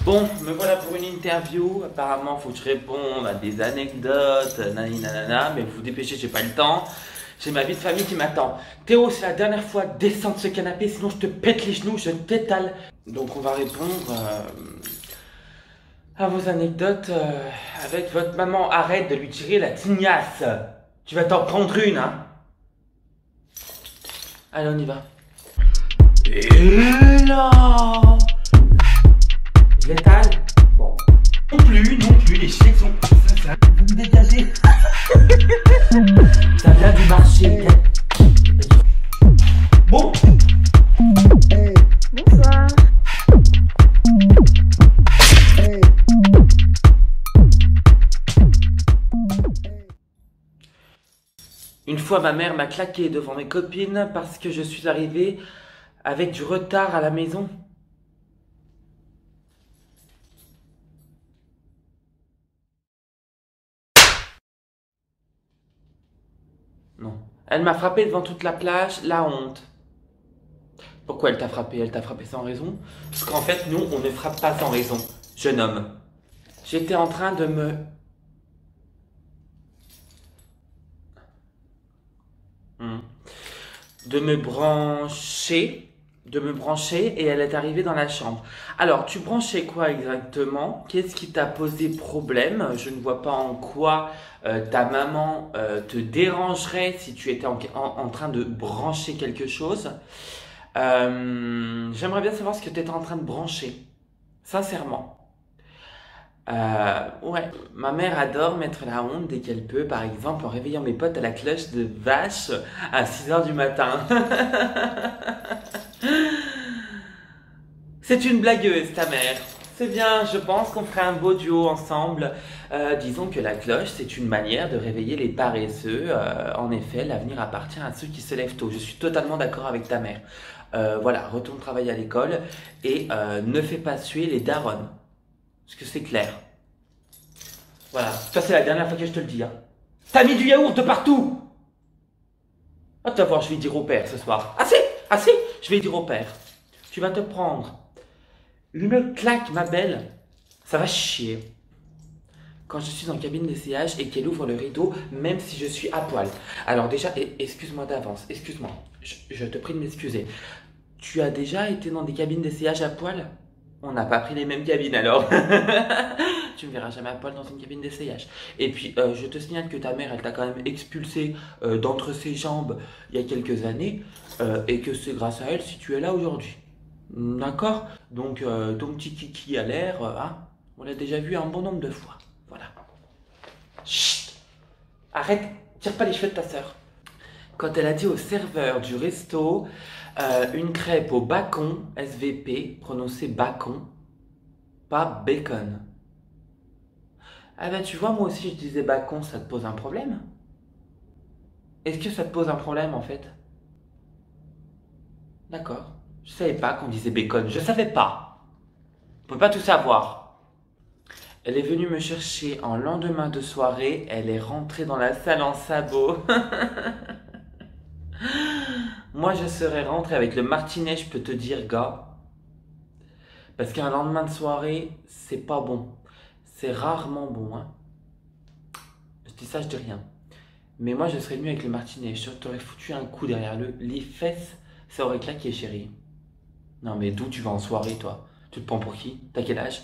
Bon, me voilà pour une interview. Apparemment, faut que je réponde à des anecdotes, nani nanana, mais vous dépêchez, j'ai pas le temps. J'ai ma vie de famille qui m'attend. Théo, c'est la dernière fois, descends de ce canapé, sinon je te pète les genoux, je t'étale. Donc on va répondre à vos anecdotes avec votre maman. Arrête de lui tirer la tignasse. Tu vas t'en prendre une, hein. Allez, on y va. Et là, je l'étale. Bon. Non plus, les chiens sont... Ça, vous me dégagez. Ça vient du marché, bien. Bon. Bonsoir. Une fois, ma mère m'a claqué devant mes copines parce que je suis arrivé avec du retard à la maison. Non. Elle m'a frappé devant toute la plage, la honte. Pourquoi elle t'a frappé? Elle t'a frappé sans raison? Parce qu'en fait, nous, on ne frappe pas sans raison, jeune homme. J'étais en train de me... de me brancher, et elle est arrivée dans la chambre. Alors, tu branchais quoi exactement? Qu'est-ce qui t'a posé problème? Je ne vois pas en quoi ta maman te dérangerait si tu étais en train de brancher quelque chose. J'aimerais bien savoir ce que tu étais en train de brancher, sincèrement. Ouais, ma mère adore mettre la honte dès qu'elle peut, par exemple en réveillant mes potes à la cloche de vache à 6 h du matin. C'est une blagueuse, ta mère. C'est bien, je pense qu'on ferait un beau duo ensemble. Disons que la cloche, c'est une manière de réveiller les paresseux. En effet, l'avenir appartient à ceux qui se lèvent tôt. Je suis totalement d'accord avec ta mère. Voilà, retourne travailler à l'école et ne fais pas suer les darons. Parce que c'est clair. Voilà, ça c'est la dernière fois que je te le dis. Hein. T'as mis du yaourt de partout. Ah, tu vas voir, je vais dire au père ce soir. Assez, je vais dire au père. Tu vas te prendre une claque, ma belle. Ça va chier. Quand je suis en cabine d'essayage et qu'elle ouvre le rideau, même si je suis à poil. Alors déjà, excuse-moi d'avance, excuse-moi. Je te prie de m'excuser. Tu as déjà été dans des cabines d'essayage à poil? On n'a pas pris les mêmes cabines alors. Tu me verras jamais à poil dans une cabine d'essayage. Et puis, je te signale que ta mère, elle t'a quand même expulsé d'entre ses jambes il y a quelques années. Et que c'est grâce à elle si tu es là aujourd'hui. D'accord? Donc, ton petit kiki a l'air, hein, on l'a déjà vu un bon nombre de fois. Voilà. Chut! Arrête, tire pas les cheveux de ta sœur. Quand elle a dit au serveur du resto, une crêpe au bacon, SVP, prononcé bacon, pas bacon. Ah ben tu vois, moi aussi je disais bacon, ça te pose un problème? Est-ce que ça te pose un problème en fait? D'accord. Je savais pas qu'on disait bacon, je savais pas. On peut pas tout savoir. Elle est venue me chercher en lendemain de soirée, elle est rentrée dans la salle en sabot. Moi je serais rentré avec le martinet, je peux te dire, gars. Parce qu'un lendemain de soirée, c'est pas bon. C'est rarement bon, hein. Je dis ça, je dis rien. Mais moi, je serais venu avec le martinet. Je t'aurais foutu un coup derrière les fesses. Ça aurait claqué, chérie. Non, mais d'où tu vas en soirée, toi? Tu te prends pour qui? T'as quel âge?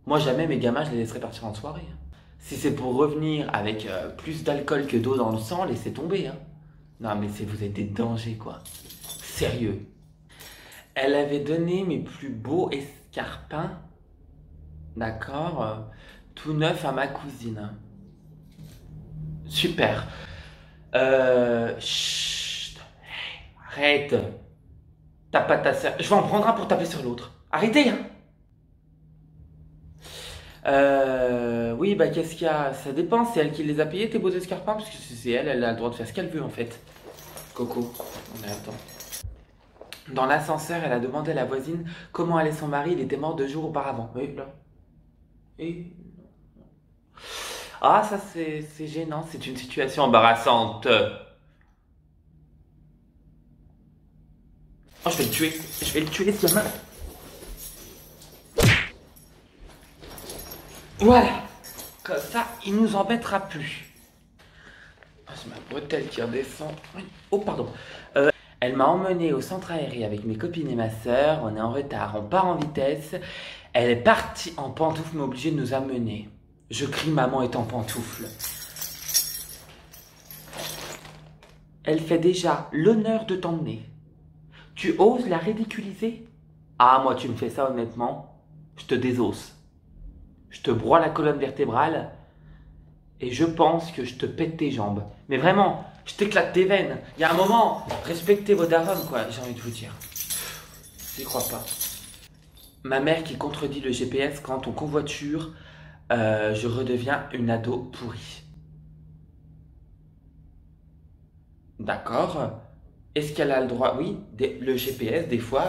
Moi, jamais mes gamins, je les laisserais partir en soirée. Hein. Si c'est pour revenir avec plus d'alcool que d'eau dans le sang, laissez tomber. Hein. Non, mais vous êtes des dangers, quoi. Sérieux. Elle avait donné mes plus beaux escarpins, d'accord, tout neuf à ma cousine. Super. Chut. Arrête. Tape pas ta sœur. Je vais en prendre un pour taper sur l'autre. Arrêtez, hein. Oui, bah qu'est-ce qu'il y a? Ça dépend, c'est elle qui les a payés, tes beaux escarpins, parce que c'est elle, elle a le droit de faire ce qu'elle veut en fait. Coco, mais attends. Dans l'ascenseur, elle a demandé à la voisine comment allait son mari, il était mort 2 jours auparavant. Oui, là. Et... Ah, ça c'est gênant, c'est une situation embarrassante. Oh, je vais le tuer ce gamin. Voilà. Comme ça, il nous embêtera plus. Oh, c'est ma bretelle qui redescend. Oui. Oh, pardon. Elle m'a emmené au centre aéré avec mes copines et ma soeur. On est en retard, on part en vitesse. Elle est partie en pantoufles, mais obligée de nous amener. Je crie, maman est en pantoufles. Elle fait déjà l'honneur de t'emmener. Tu oses la ridiculiser? Ah, moi, tu me fais ça honnêtement, je te désosse. Je te broie la colonne vertébrale et je pense que je te pète tes jambes. Mais vraiment, je t'éclate tes veines. Il y a un moment, respectez vos darons, quoi, j'ai envie de vous dire. J'y crois pas. Ma mère qui contredit le GPS quand on convoiture, je redeviens une ado pourrie. D'accord. Est-ce qu'elle a le droit? Oui, le GPS, des fois,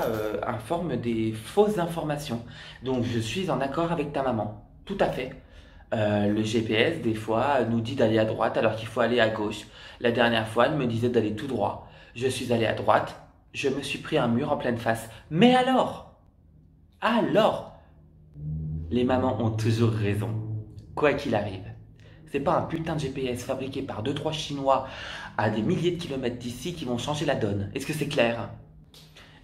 informe des fausses informations. Donc, je suis en accord avec ta maman. Tout à fait. Le GPS, des fois, nous dit d'aller à droite alors qu'il faut aller à gauche. La dernière fois, elle me disait d'aller tout droit. Je suis allé à droite. Je me suis pris un mur en pleine face. Mais alors? Alors? Les mamans ont toujours raison. Quoi qu'il arrive. C'est pas un putain de GPS fabriqué par 2-3 Chinois à des milliers de kilomètres d'ici qui vont changer la donne. Est-ce que c'est clair?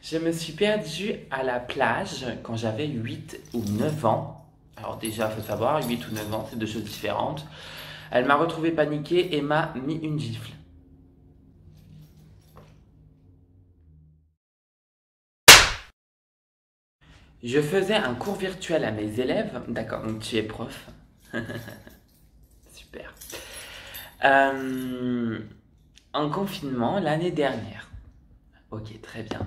Je me suis perdue à la plage quand j'avais 8 ou 9 ans. Alors déjà, il faut savoir, 8 ou 9 ans, c'est deux choses différentes. Elle m'a retrouvé paniquée et m'a mis une gifle. Je faisais un cours virtuel à mes élèves. D'accord, donc tu es prof. Super. En confinement l'année dernière. Ok, très bien.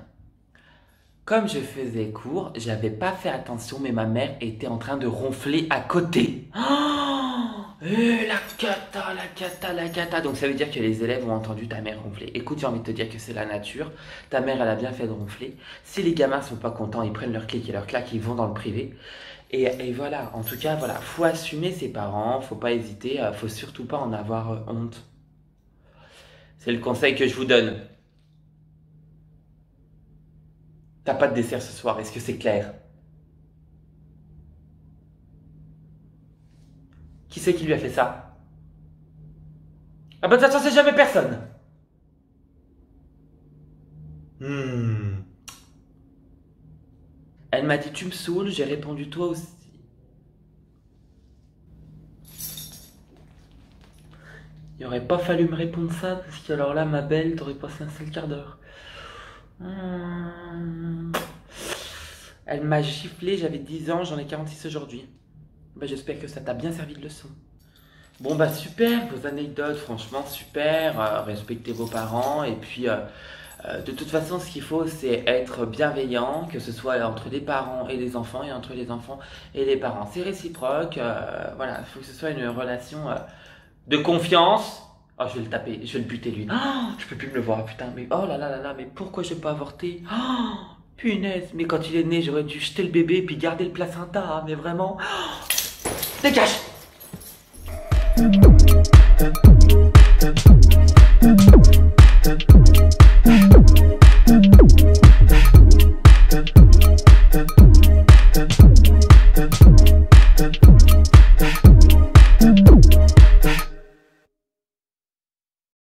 Comme je faisais cours, j'avais pas fait attention, mais ma mère était en train de ronfler à côté. La cata, la cata, la cata. Donc ça veut dire que les élèves ont entendu ta mère ronfler. Écoute, j'ai envie de te dire que c'est la nature. Ta mère, elle a bien fait de ronfler. Si les gamins sont pas contents, ils prennent leur clic et leur claque, ils vont dans le privé. Et voilà, en tout cas, voilà, faut assumer ses parents, faut pas hésiter, faut surtout pas en avoir honte. C'est le conseil que je vous donne. T'as pas de dessert ce soir, est-ce que c'est clair? Qui c'est qui lui a fait ça? Ah bah de toute façon, c'est jamais personne. Elle m'a dit tu me saoules, j'ai répondu toi aussi. Il aurait pas fallu me répondre ça, parce que alors là, ma belle, t'aurais passé un seul quart d'heure. Elle m'a giflé, j'avais 10 ans, j'en ai 46 aujourd'hui. Bah, j'espère que ça t'a bien servi de leçon. Bon bah super, vos anecdotes, franchement super, respectez vos parents et puis de toute façon ce qu'il faut c'est être bienveillant, que ce soit entre les parents et les enfants et entre les enfants et les parents. C'est réciproque, voilà, il faut que ce soit une relation de confiance. Oh je vais le taper, je vais le buter lui. Oh, je peux plus me le voir, putain, mais oh là là là là, mais pourquoi j'ai pas avorté? Oh, punaise, mais quand il est né j'aurais dû jeter le bébé puis garder le placenta, hein, mais vraiment. Oh, dégage!